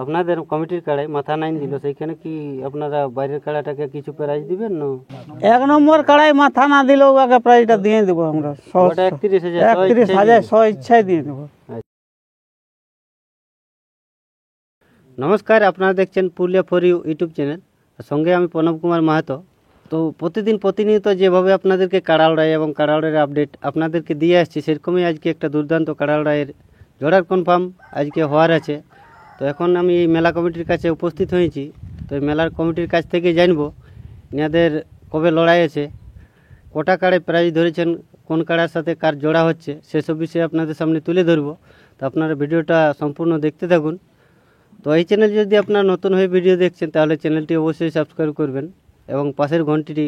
আপনাদের কমিটির কাড়াই মাথা নাইন দিল, সেইখানে কি আপনারা বাইরের কাড়াটাকে কিছু প্রাইজ দিবেন না? 1 নম্বর কাড়াই মাথা না দিলেও আগে প্রাইজটা দিয়ে দেবো আমরা। 31,000 স্ব ইচ্ছায় দিয়ে দেবো। নমস্কার, আপনারা দেখছেন Purulia for you YouTube channel, সঙ্গে আমি প্রণব কুমার মাহাতো। তো প্রতিনিয়ত যেভাবে আপনাদেরকে কাড়াল রায় এবং কাড়াল রায়ের আপডেট আপনাদেরকে দিয়ে আসছি, সেরকমই আজকে একটা দুর্দান্ত কাড়াল রায়ের জোড়ার কনফার্ম আজকে হওয়ার আছে। তো এখন আমি এই মেলা কমিটির কাছে উপস্থিত হয়েছি। তো এই মেলার কমিটির কাছ থেকে জানবো এনাদের কবে লড়াই আছে, কটা কাড়ায় প্রাইজ ধরেছেন, কোন কাড়ার সাথে কার জোড়া হচ্ছে, সেসব বিষয়ে আপনাদের সামনে তুলে ধরবো। তো আপনারা ভিডিওটা সম্পূর্ণ দেখতে থাকুন। তো এই চ্যানেল যদি আপনারা নতুন হয়ে ভিডিও দেখছেন, তাহলে চ্যানেলটি অবশ্যই সাবস্ক্রাইব করবেন এবং পাশের ঘন্টিটি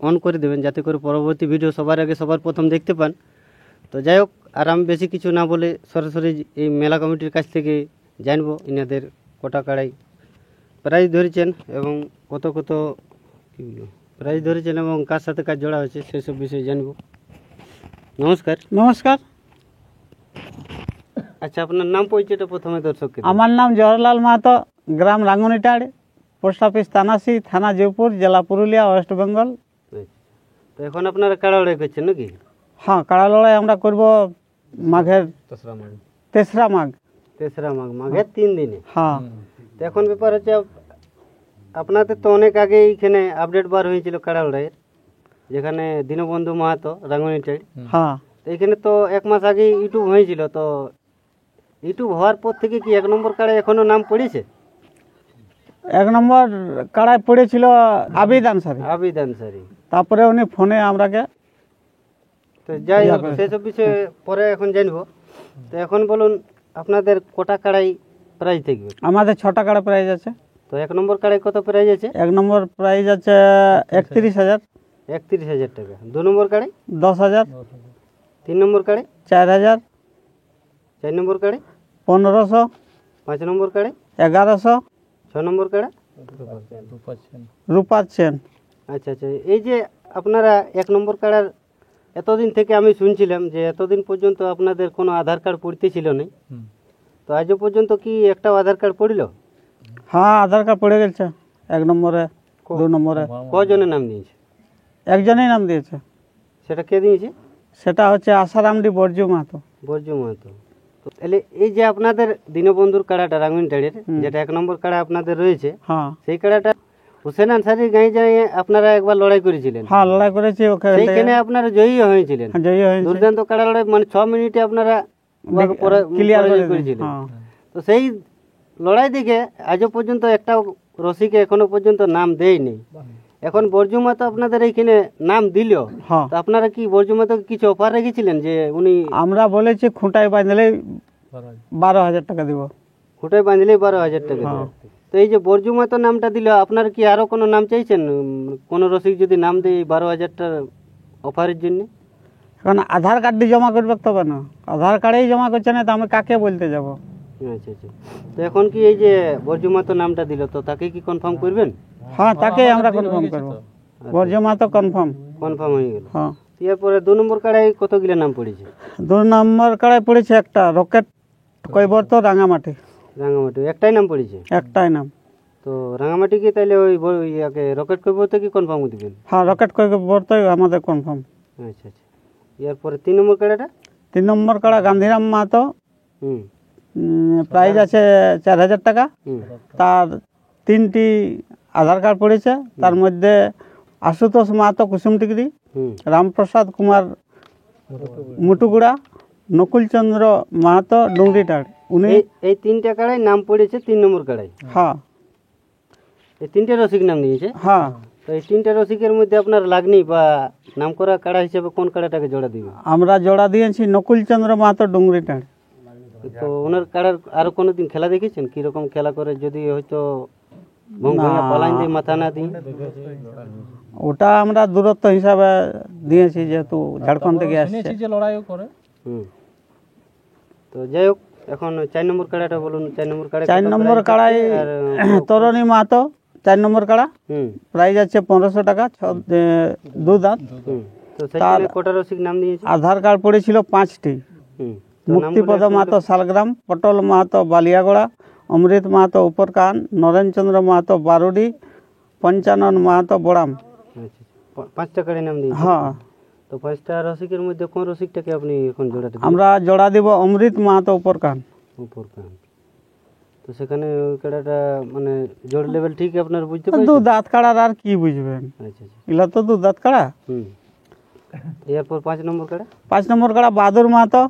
অন করে দেবেন, যাতে করে পরবর্তী ভিডিও সবার আগে সবার প্রথম দেখতে পান। তো যাই হোক, আর আমি বেশি কিছু না বলে সরাসরি এই মেলা কমিটির কাছ থেকে জানবো এনাদের কটা কাড়াই প্রাইজ ধরেছেন এবং কত প্রাইজ ধরেছেন এবং কার সাথে কার জোড়া হয়েছে, সেসব বিষয়ে জানবো। নমস্কার। নমস্কার। আচ্ছা, আপনার নাম পরিচয়টা প্রথমে দর্শককে। আমার নাম জওহরলাল মাহাতো, গ্রাম রাঙ্গুনিটাড়, পোস্ট অফিস তানাসি, থানা জয়পুর, জেলা পুরুলিয়া, ওয়েস্ট বেঙ্গল। তো এখন আপনারা কাড়া লড়াই করছেন নাকি? হ্যাঁ, কাড়া লড়াই আমরা করব মাঘের তেসরা মাঘ, মাঘের 3 দিনে। হ্যাঁ। তো এখন ব্যাপার হচ্ছে, আপনাদের তো অনেক আগে এইখানে আপডেট বার হয়েছিল কাড়া লড়াইয়ের, যেখানে দীনবন্ধু মাহাতো রাঙ্গুনিটাড়। হ্যাঁ, তো এইখানে তো 1 মাস আগে ইউটিউব হয়েছিল। তো ইউটিউব হওয়ার পর থেকে কি 1 নম্বর কাড়ায় এখনো নাম পড়েছে? 1 নম্বর কাড়ায় পড়েছিল আবিদ আনসারি। তারপরে উনি ফোনে আমরাকে। তো যাই হোক, সেসব বিষয়ে পরে এখন জানবো। তো এখন বলুন, আপনাদের কটা কাড়াই প্রাইজ থাকবে? আমাদের 6টা কাড়া প্রাইজ আছে। তো 1 নম্বর কাড়াই কত প্রাইজ আছে? 1 নম্বর প্রাইজ আছে 31,000। 31,000 টাকা। 2 নম্বর কাড়াই 10,000। 3 নম্বর কাড়াই 4,000। 4 নম্বর কাড়াই 1,500। 5 নম্বর কাড়াই 1,100। 6 নম্বর কাড়া রূপার চেন। আচ্ছা, এই যে আপনারা 1 নম্বর কাড়ার এতদিন থেকে আমি শুনছিলাম যে এতদিন পর্যন্ত আপনাদের কোনো আধার কার্ড পড়তে ছিল না। তো আজও পর্যন্ত কি একটাও আধার কার্ড পড়িল? হ্যাঁ, আধার কার্ড পড়ে গেছে 1 নম্বরে, 2 নম্বরে। কজনের নাম দিয়েছে? একজনেই নাম দিয়েছে। সেটা কে দিয়েছে? সেটা হচ্ছে আশারামডি বর্জু মাহাতো। তো তাহলে এই যে আপনাদের দীনবন্ধুর কাড়াটা রাঙ্গুনিটাড়ের, যেটা 1 নম্বর কাড়া আপনাদের রয়েছে, হ্যাঁ, সেই কাড়াটা হোসেন আনসারির গাঁয়ে যায় আপনারা একবার লড়াই করেছিলেন। হ্যাঁ, লড়াই করেছি ওখানে। সেইখানে আপনারা জয়ী হয়েছিলেন। দুর্দান্ত কাড়া লড়াই, মানে 6 মিনিটে আপনারা ক্লিয়ার করেছিলেন। তো সেই লড়াই দেখে আজও পর্যন্ত একটাও রসিকে এখনো পর্যন্ত নাম দেয়নি। এখন বর্জু মাহাতো আপনাদের এইখানে নাম দিল। তো আপনারা কি বর্জু মাহাতো কিছু অফার রেখেছিলেন যে উনি? আমরা বলেছি খুঁটায় বাঁধলেই 12,000 টাকা দিব। খুঁটায় বাঁধলেই 12,000 টাকা দিব। তো এই যে বর্জু মাহাতো নামটা দিল, আপনারা কি আরো কোনো নাম চাইছেন? কোন রসিক যদি নাম দেয় 12,000 অফারের জন্য? এখন আধার কার্ডটি জমা করবে তবে না, আধার কার্ডেই জমা করছে না, তো আমি কাকে বলতে যাব? আচ্ছা। তো এখন কি এই যে বর্জু মাহাতো নামটা দিল, তো তাকে কি কনফার্ম করবেন? হ্যাঁ, তাকেই আমরা কনফার্ম করব। বর্জু মাহাতো কনফার্ম হয়ে গেল। হ্যাঁ। এরপরে 2 নম্বর কাড়ায় কতগুলো নাম পড়েছে? 2 নম্বর কাড়ায় পড়েছে একটা রকেট কৈবর্ত রাঙামাটি। একটাই নাম পড়েছে? একটাই নাম। তো রাঙামাটি কি তাহলে ওই রকেট কৈবর্ত কি কনফার্ম দিবেন? হ্যাঁ, রকেট কৈবর্ত আমাদের কনফার্ম। আচ্ছা। এরপরে 3 নম্বর কাড়াটা? 3 নম্বর কাড়া গান্ধীরাম মাহাতো, প্রাইজ আছে 4,000 টাকা। তার 3টি আধার কার্ড পড়েছে, তার মধ্যে আশুতোষ মাহাতো কুসুমটিগড়ি, রামপ্রসাদ কুমার মুটুগুড়া, নকুলচন্দ্র মাহাতো ডুংরিটাড়। উনি এই 3টা কাড়ায় নাম পড়েছে 3 নম্বর কাড়ায়। হ্যাঁ, এই 3টে রসিক নাম দিয়েছে। হ্যাঁ। তো এই 3টে রসিকের মধ্যে আপনার লাগনি বা নাম করা কাড়া হিসেবে কোন কাড়াটাকে জোড়া দিবে? আমরা জোড়া দিয়েছি নকুলচন্দ্র মাহাতো ডুংরিটাড়। তো ওনার কাড়ার আরো কোনোদিন খেলা দেখেছেন? কিরকম খেলা করে, যদি হয়তো পলাইন দিয়ে মাথা না দিই? ওটা আমরা দূরত্ব হিসাবে দিয়েছি, যেহেতু ঝাড়খণ্ড থেকে আসছে। তো যাই হোক, এখন 4 নম্বর কাড়াটা বলুন। 4 নম্বর কাড়ায় 4 নম্বর কাড়ায় তরণী মাহাতো 4 নম্বর কাড়া, প্রাইজ আছে 1,500 টাকা, 2 দাঁত। তো সেখানে কটা রসিক নাম দিয়েছে? আধার কার্ড পড়েছিল 5টি। মুক্তিপদ মাহাতো শালগ্রাম, পটল মাহাতো বালিয়াগড়া, অমৃত মাহাতো উপরকান, নরেনচন্দ্র মাহাতো বারুডি, পঞ্চানন মাহাতো বড়াম। আচ্ছা, পাঁচটা কাড়ার নাম দিয়েছেন। হ্যাঁ, তো পাঁচটা রসিকের মধ্যে কোন রসিকটাকে আপনি এখন জোড়াতে দিবেন? আমরা জোড়া দিব অমৃত মাহাতো উপরকান। উপর কান। তো সেখানে ওই কাড়াটা মানে জোড় লেভেল ঠিক আপনার বুঝতে দু পারছেন? দাঁত কাড়ার আর কি বুঝবেন, আচ্ছা আচ্ছা। এগুলা তো দু দাঁত কাড়া। এরপর 5 নম্বর কাড়া 5 নম্বর কাড়া বাহাদুর মাহাতো,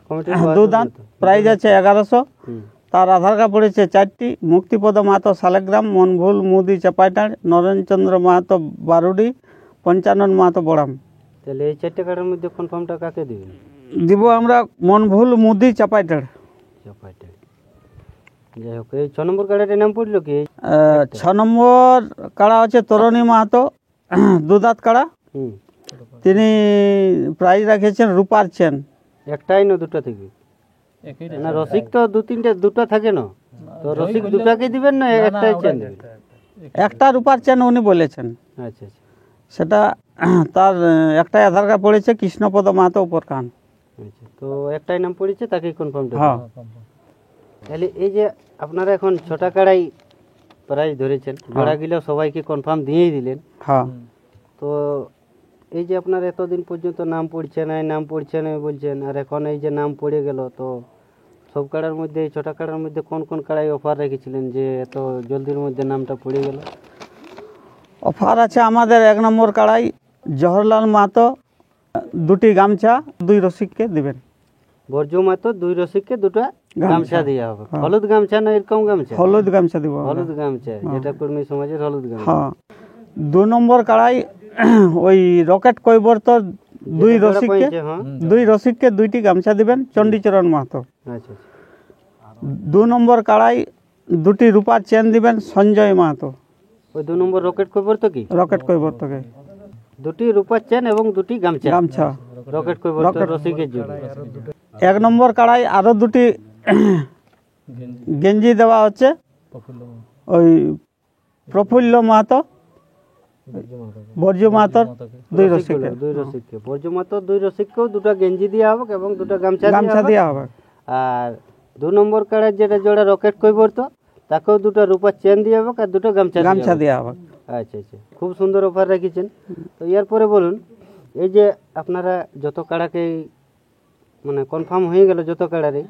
কমিটির দু দাঁত, প্রাইজ আছে 1100। হুম। তার আধার কার্ড পড়েছে 4টি। মুক্তিপদ মাহাতো শালেগ্রাম, মনভুল মুদি চাপাইটার, নরেনচন্দ্র মাহাতো বারুডি, পঞ্চানন মাহাতো বড়াম। তাহলে এই 4টে কাড়ার মধ্যে কনফার্মটা কাকে দিবেন? দিব আমরা মনভুল মুদি চাপাইটার। চাপাইটা। যাই হোক, এই 6 নম্বর কাড়াটার নাম পড়লো কি? 6 নম্বর কাড়া হচ্ছে তরণী মাহাতো, দু দাঁত কাড়া। হুম। তিনি প্রাইজ রাখেছেন রূপার চেন। একটাই না দুটো থেকে? না, রসিক তো দুটো থাকে না, তো রসিক দুটাকে দিবেন না একটাই চেন দিবেন? একটা রূপার চেন উনি বলেছেন। আচ্ছা আচ্ছা সেটা তার একটাই আধার কার্ড পড়েছে কৃষ্ণপদ মাহাতো উপরকান। আচ্ছা, তো একটাই নাম পড়েছে, তাকেই কনফার্ম। হ্যাঁ, তাহলে এই যে আপনারা এখন 6টা কাড়াই প্রাইজ ধরেছেন, জোড়াগুলো সবাইকে কনফার্ম দিয়েই দিলেন। হ্যাঁ। তো এই যে আপনার এতদিন পর্যন্ত নাম পড়ছে না বলছেন, আর এখন এই যে নাম পড়ে গেল, তো সব কাড়ার মধ্যে এই 6টা কাড়ার মধ্যে কোন কোন কাড়াই অফার রেখেছিলেন যে এত জলদির মধ্যে নামটা পড়ে গেল? অফার আছে আমাদের 1 নম্বর কাড়াই জওহরলাল মাহাতো, 2টি গামছা 2 রসিককে দিবেন। বর্জু মাতো 2 রসিককে 2টা গামছা দেওয়া হবে। হ্যাঁ। হলুদ গামছা না এরকম গামছা? হলুদ গামছা দিব আমরা। হলুদ গামছা, যেটা কর্মী সমাজের হলুদ গামছা। হ্যাঁ। 2 নম্বর কাড়াই ওই রকেট কৈবর্ত 2 যেটা রসিককে পাইছে, হ্যাঁ। 2 রসিককে 2টি গামছা দিবেন চণ্ডীচরণ মাহাতো। আচ্ছা আচ্ছা। 2 নম্বর কাড়াই 2টি রূপার চেন দিবেন সঞ্জয় মাহাতো, ওই 2 নম্বর রকেট কইবর তো কি? রকেট কৈবর্তকে 2টি রূপার চেন এবং 2টি গামছা গামছা। রকেট কইবর তো রসিকের জন্য। 1 নম্বর কাড়াই আরো 2টি গেঞ্জি দেওয়া হচ্ছে ওই প্রফুল্ল মাহাতো, বর্জ্য মাহাতোর 2 রসিককে। 2 রসিককে বর্জু মাতো 2 রসিককেও 2টা গেঞ্জি দেওয়া হবে এবং 2টা গামছা গামছা দেওয়া দেওয়া হবে। হবে। আর 2 নম্বর কাড়ার যেটা জোড়া রকেট কইবর তো, তাকেও 2টা রূপার চেন দিয়ে হবে আর 2টা গামছা গামছা দেওয়া দেওয়া হবে। হবে। আচ্ছা আচ্ছা, খুব সুন্দর অফার রেখেছেন। তো এরপরে বলুন, এই যে আপনারা যত কাড়াকে মানে কনফার্ম হয়ে গেল যত কাড়ারে,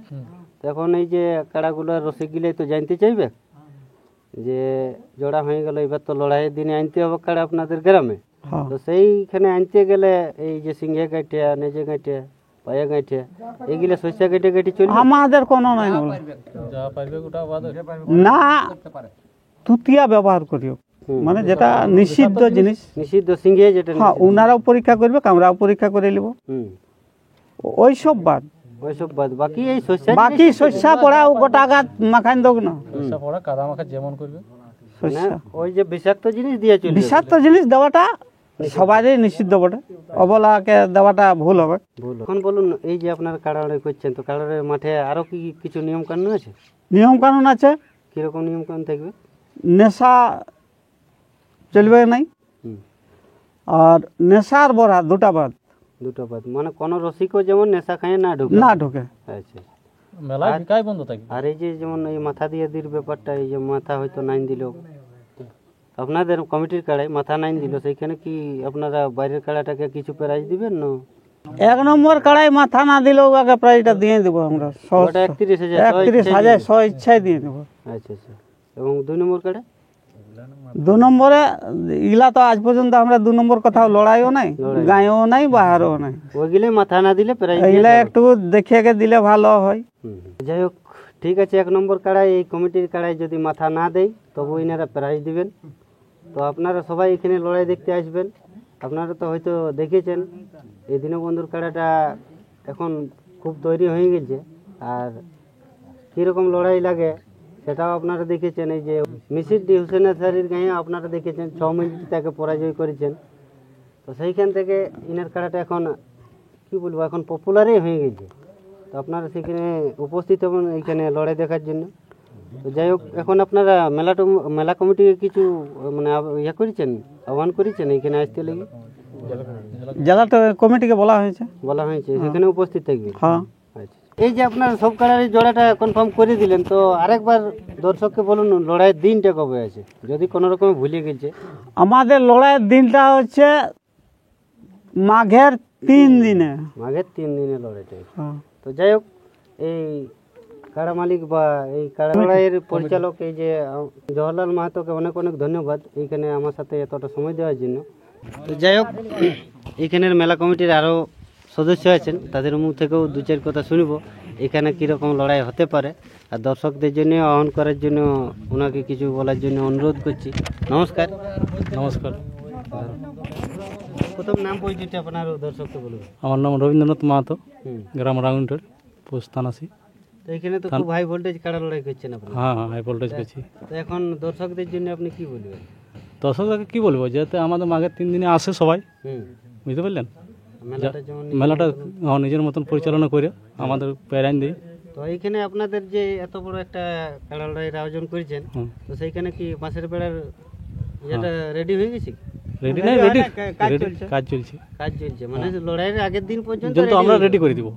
তখন এই যে কাড়াগুলোর রসিকগুলাই তো জানতে চাইবে যে জোড়া হয়ে গেল, এবার তো লড়াইয়ের দিনে আনতে হবে কাড়া আপনাদের গ্রামে। হ্যাঁ। তো সেইখানে আনতে গেলে এই যে সিংহে গাঁটিয়া, নেজে গাঁটিয়া, পায়ে গাঁটিয়া, এইগুলো শস্যা কেটে কেটে চলবে? আমাদের কোনো নাই না, তুতিয়া ব্যবহার করিও, মানে যেটা নিষিদ্ধ জিনিস। নিষিদ্ধ সিংহে যেটা হ্যাঁ, উনারাও পরীক্ষা করবে, আমরাও পরীক্ষা করে নিব। হুম, ওই সব বাদ, ওইসব বাদ বাকি এই শস্যা বাকি শস্যা পড়া গোটা গাছ মাখান দোক না। না, ওই যে বিষাক্ত জিনিস দিয়ে চলবে। বিষাক্ত জিনিস দেওয়াটা সবারই নিষিদ্ধ বটে, অবলাকে দেওয়াটা ভুল হবে। ভুল। এখন বলুন, এই যে আপনার কাড়াড়ে করছেন, তো কাড়াড়ের মাঠে আরো কি কিছু নিয়ম কানুন আছে? নিয়ম কানুন আছে, কিরকম নিয়ম কানুন থাকবে? নেশা চলবে নাই, হুম, আর নেশার বড়া 2টা বাদ, 2টা বাদ, মানে কোন রসিকও যেমন নেশা খায় না ঢুকে। না ঢোকে। আচ্ছা, আর এই যে যেমন এই মাথা দিয়ে দির ব্যাপারটা, এই যে মাথা হয়তো নাইন দিল আপনাদের কমিটির কাড়ায়, মাথা নাইন দিল, সেইখানে কি আপনারা বাইরের কাড়াটাকে কিছু প্রাইজ দিবেন না? 1 নম্বর কাড়াই মাথা না দিলেও আগে প্রাইজটা দিয়ে দেবো আমরা। ওটা 31,000 31,000 স্ব ইচ্ছায় দিয়ে দেবো। আচ্ছা আচ্ছা। এবং 2 নম্বর কাড়া? 2 নম্বরে এগুলা তো আজ পর্যন্ত আমরা 2 নম্বর কোথাও লড়াইও নাই, গাঁয়েও নাই, বাহারও নাই। ওইগুলোই মাথা না দিলে প্রাইজ এগুলা একটু দেখে দিলে ভালো হয়। যাই হোক, ঠিক আছে। 1 নম্বর কাড়াই, এই কমিটির কাড়াই যদি মাথা না দেয় তবু ইনারা প্রাইজ দিবেন। তো আপনারা সবাই এখানে লড়াই দেখতে আসবেন। আপনারা তো হয়তো দেখেছেন এই দীনবন্ধুর কাড়াটা এখন খুব তৈরি হয়ে গেছে, আর কীরকম লড়াই লাগে সেটাও আপনারা দেখেছেন। এই যে মিসির ডি হুসেন আনসারীর গায়ে আপনারা দেখেছেন 6 মিনিট তাকে পরাজয় করেছেন। তো সেইখান থেকে ইনার কাড়াটা এখন কি বলবো, এখন পপুলারই হয়ে গেছে। তো আপনারা সেখানে উপস্থিত হবেন এইখানে লড়াই দেখার জন্য। তো যাই হোক, এখন আপনারা মেলা কমিটিকে কিছু মানে ইয়ে করেছেন, আহ্বান করেছেন এইখানে আসতে লেগে? জেলা কমিটিকে বলা হয়েছে। সেখানে উপস্থিত থাকবে? হ্যাঁ। আচ্ছা। এই যে আপনার সব কাড়ারের জোড়াটা কনফার্ম করে দিলেন, তো আরেকবার দর্শককে বলুন লড়াইয়ের দিনটা কবে আছে, যদি কোনো রকমে ভুলে গেছে। আমাদের লড়াইয়ের দিনটা হচ্ছে মাঘের 3 দিনে। মাঘের 3 দিনে লড়াইটা। তো যাই হোক, এই কাড়া মালিক বা এই কাড়া লড়াইয়ের পরিচালক এই যে জওহরলাল মাহাতোকে অনেক অনেক ধন্যবাদ এইখানে আমার সাথে এতটা সময় দেওয়ার জন্য। তো যাই হোক, এইখানের মেলা কমিটির আরও সদস্য আছেন, তাদের মুখ থেকেও 2-4 কথা শুনব এখানে কীরকম লড়াই হতে পারে। আর দর্শকদের জন্য আহ্বান করার জন্য ওনাকে কিছু বলার জন্য অনুরোধ করছি। নমস্কার। নমস্কার, প্রথম নাম পরিচিতি আপনার দর্শককে বলুন। আমার নাম রবীন্দ্রনাথ মাহাতো, হুম। গ্রাম রাউন্ডের পোস্ট থানাসি। তো এখানে তো খুব হাই ভোল্টেজ কাড়া লড়াই করছেন আপনি। হ্যাঁ হ্যাঁ, হাই ভোল্টেজ করছি। তো এখন দর্শকদের জন্য আপনি কি বলবেন? দর্শকদেরকে কী বলবো, যেহেতু আমাদের মাঘের 3 দিনে আসে সবাই, হুম। বুঝতে পারলেন, মেলাটা যেমন মেলাটা নিজের মতন পরিচালনা করে আমাদের প্যারাইন দিই। তো এইখানে আপনাদের যে এত বড় একটা কাড়া লড়াইয়ের আয়োজন করেছেন, তো সেইখানে কি বাঁশের বেড়ার যেটা রেডি হয়ে গেছে? রেডি নাই, রেডি কাজ চলছে, কাজ চলছে, মানে লড়াইয়ের আগের দিন পর্যন্ত আমরা রেডি করে দিব।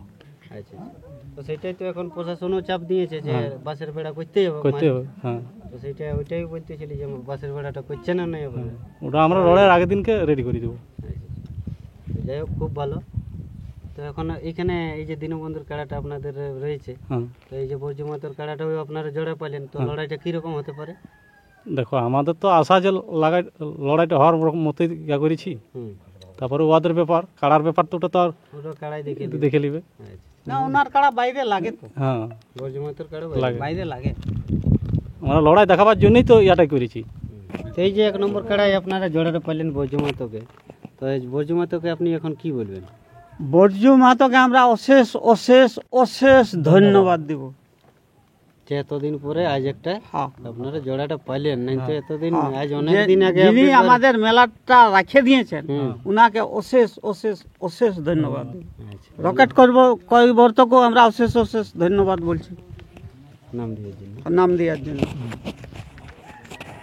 আচ্ছা, তো সেটাই তো এখন প্রশাসনও চাপ দিয়েছে যে বাঁশের বেড়া করতেই হবে। হ্যাঁ, তো সেইটা ওইটাই বলতেছিলি যে বাঁশের বেড়াটা করছে না নাই এবার। ওটা আমরা লড়াইয়ের আগের দিনকে রেডি করে দেবো। যাই হোক, খুব ভালো। তো এখন এখানে এই যে দীনবন্ধুর কাড়াটা আপনাদের রয়েছে, তো এই যে বর্জুমাতর কাড়াটাও আপনারা জোড়া পাইলেন, তো লড়াইটা কীরকম হতে পারে? দেখো, আমাদের তো আশা যে লড়াইটা হওয়ার মতোই ইয়া করেছি। তারপরে ওদের ব্যাপার, কাড়ার ব্যাপার তো ওটা তো আর ওটা কাড়াই দেখে নিবে। না, ওনার কাড়া বাইরে লাগে তো। হ্যাঁ, বর্জুমাতর কাড়া বাইরে লাগে। আমরা লড়াই দেখাবার জন্যই তো ইয়াটাই করেছি। তো এই যে 1 নম্বর কাড়াই আপনারা জোড়াটা পাইলেন বর্জুমাতকে, তো এই বর্জুমাতকে আপনি এখন কি বলবেন? বর্জু মাহাতোকে আমরা অশেষ অশেষ অশেষ ধন্যবাদ দিব যে এতদিন পরে আজ একটা আপনারা জোড়াটা পাইলেন, নাই তো এতদিন আজ অনেক যে- দিন আগে যিনি আপনি- আমাদের মেলাটা রাখে দিয়েছেন উনাকে অশেষ অশেষ অশেষ ধন্যবাদ দিব। আচ্ছা, রকেট কৈবর্তকেও আমরা অশেষ অশেষ ধন্যবাদ বলছি নাম দিয়ে দিন। নাম দেওয়ার জন্য।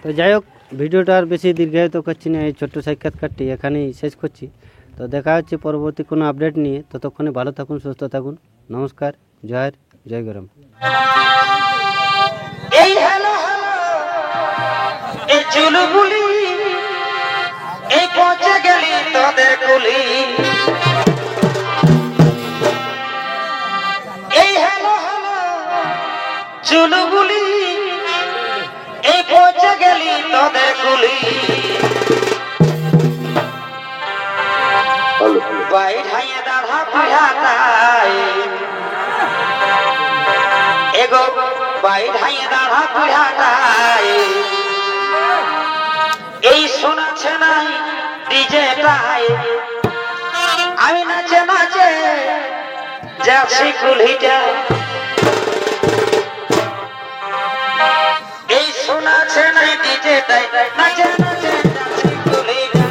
তো যাই হোক, ভিডিওটা আর বেশি দীর্ঘায়িত করছি না, এই ছোট্ট সাক্ষাৎকারটি এখানেই শেষ করছি। তো দেখা হচ্ছে পরবর্তী কোনো আপডেট নিয়ে, ততক্ষণে ভালো থাকুন, সুস্থ থাকুন। নমস্কার, জয় জয় গরম। এই হ্যালো এই চুলবুলি এই পচে গেলি তোদের গুলি, এই হ্যালো চুলবুলি এই পচে গেলি তোদের গুলি, বাইর হাইয়ে দাঁড়া পিড়াতাই এগো বাইর হাইয়ে দাঁড়া পিড়াতাই, এই শোনাচ্ছে নাই ডিজেটাই, আমি নাচে নাচে যাচ্ছি কুলিটা, এই শোনাচ্ছে নাই ডিজেটাই, নাচে নাচে যাচ্ছি কুলিটা।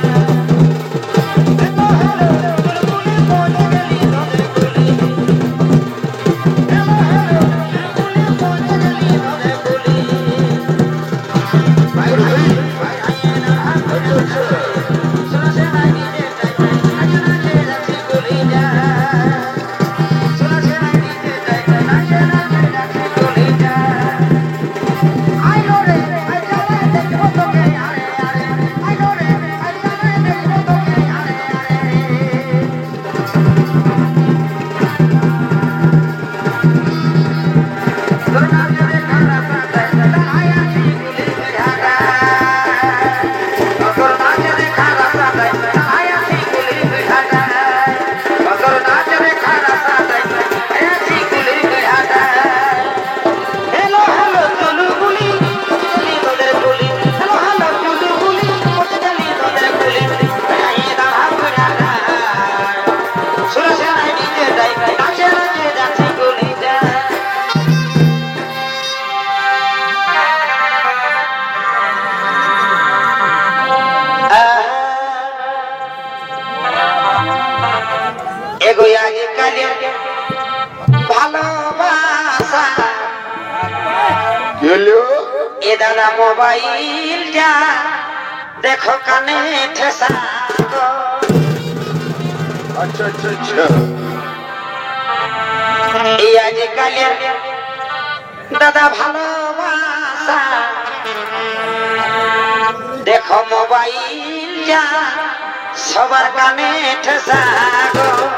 ভালোবাসা এ দাদা মোবাইলটা দেখো কানে ঠেসা, আচ্ছা আচ্ছা আচ্ছা এই আজকালের দাদা ভালোবাসা দেখো মোবাইল যা সবার কানে ঠেসা গো